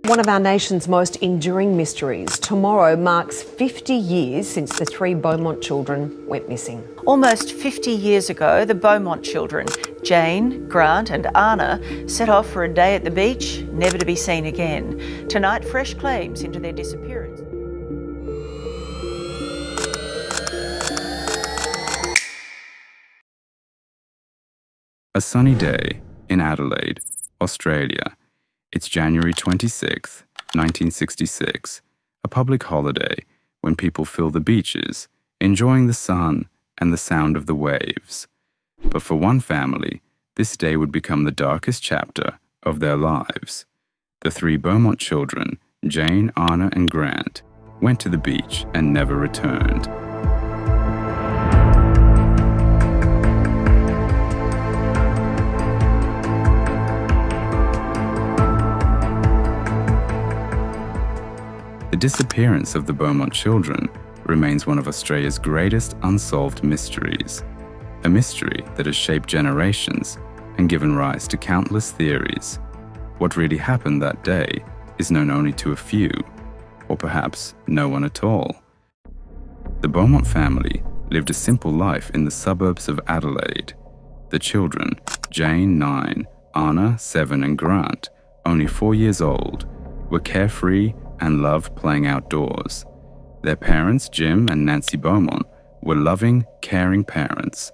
One of our nation's most enduring mysteries. Tomorrow marks 50 years since the three Beaumont children went missing. Almost 50 years ago, the Beaumont children, Jane, Grant and Anna, set off for a day at the beach, never to be seen again. Tonight, fresh claims into their disappearance. A sunny day in Adelaide, Australia. It's January 26, 1966, a public holiday when people fill the beaches, enjoying the sun and the sound of the waves. But for one family, this day would become the darkest chapter of their lives. The three Beaumont children, Jane, Anna, and Grant, went to the beach and never returned. The disappearance of the Beaumont children remains one of Australia's greatest unsolved mysteries, a mystery that has shaped generations and given rise to countless theories. What really happened that day is known only to a few, or perhaps no one at all. The Beaumont family lived a simple life in the suburbs of Adelaide. The children, Jane, 9, Anna, 7, and Grant, only 4 years old, were carefree and loved playing outdoors. Their parents, Jim and Nancy Beaumont, were loving, caring parents.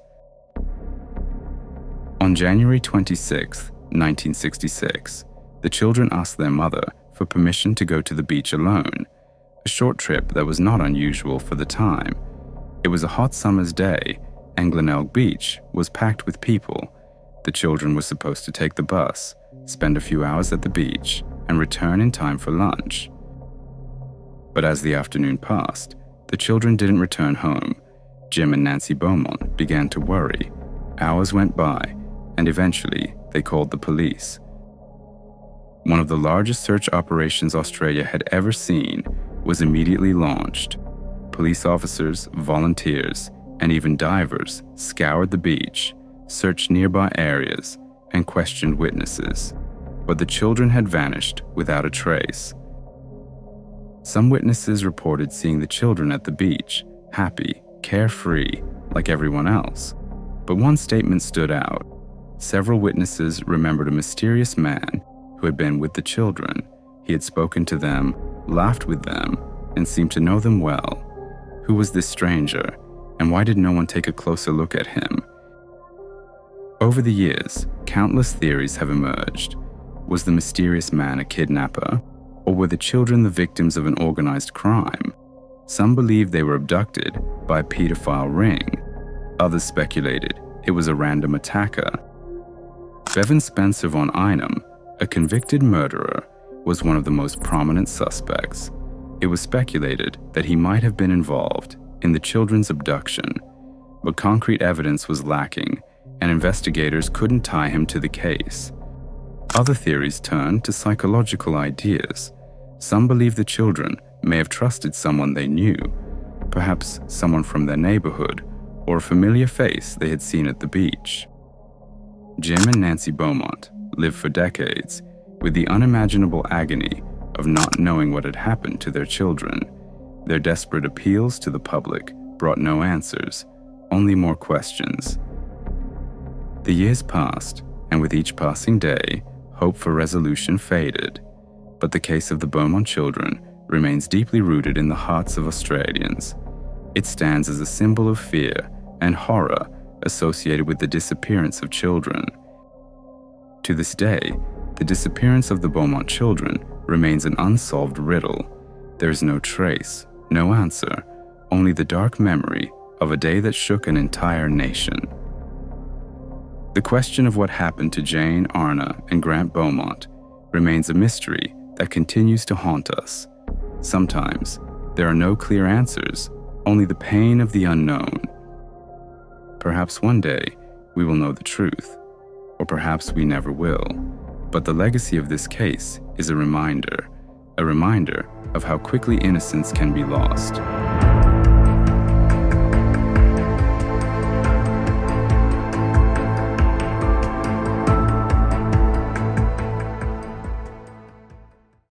On January 26, 1966, the children asked their mother for permission to go to the beach alone, a short trip that was not unusual for the time. It was a hot summer's day, and Glenelg Beach was packed with people. The children were supposed to take the bus, spend a few hours at the beach, and return in time for lunch. But as the afternoon passed, the children didn't return home. Jim and Nancy Beaumont began to worry. Hours went by, and eventually they called the police. One of the largest search operations Australia had ever seen was immediately launched. Police officers, volunteers, and even divers scoured the beach, searched nearby areas, and questioned witnesses. But the children had vanished without a trace. Some witnesses reported seeing the children at the beach, happy, carefree, like everyone else. But one statement stood out. Several witnesses remembered a mysterious man who had been with the children. He had spoken to them, laughed with them, and seemed to know them well. Who was this stranger, and why did no one take a closer look at him? Over the years, countless theories have emerged. Was the mysterious man a kidnapper? Or were the children the victims of an organized crime? Some believed they were abducted by a pedophile ring. Others speculated it was a random attacker. Bevan Spencer von Einem, a convicted murderer, was one of the most prominent suspects. It was speculated that he might have been involved in the children's abduction, but concrete evidence was lacking, and investigators couldn't tie him to the case. Other theories turned to psychological ideas. Some believe the children may have trusted someone they knew, perhaps someone from their neighborhood, or a familiar face they had seen at the beach. Jim and Nancy Beaumont lived for decades with the unimaginable agony of not knowing what had happened to their children. Their desperate appeals to the public brought no answers, only more questions. The years passed, and with each passing day, hope for resolution faded, but the case of the Beaumont children remains deeply rooted in the hearts of Australians. It stands as a symbol of fear and horror associated with the disappearance of children. To this day, the disappearance of the Beaumont children remains an unsolved riddle. There is no trace, no answer, only the dark memory of a day that shook an entire nation. The question of what happened to Jane, Anna, and Grant Beaumont remains a mystery that continues to haunt us. Sometimes, there are no clear answers, only the pain of the unknown. Perhaps one day, we will know the truth, or perhaps we never will. But the legacy of this case is a reminder of how quickly innocence can be lost.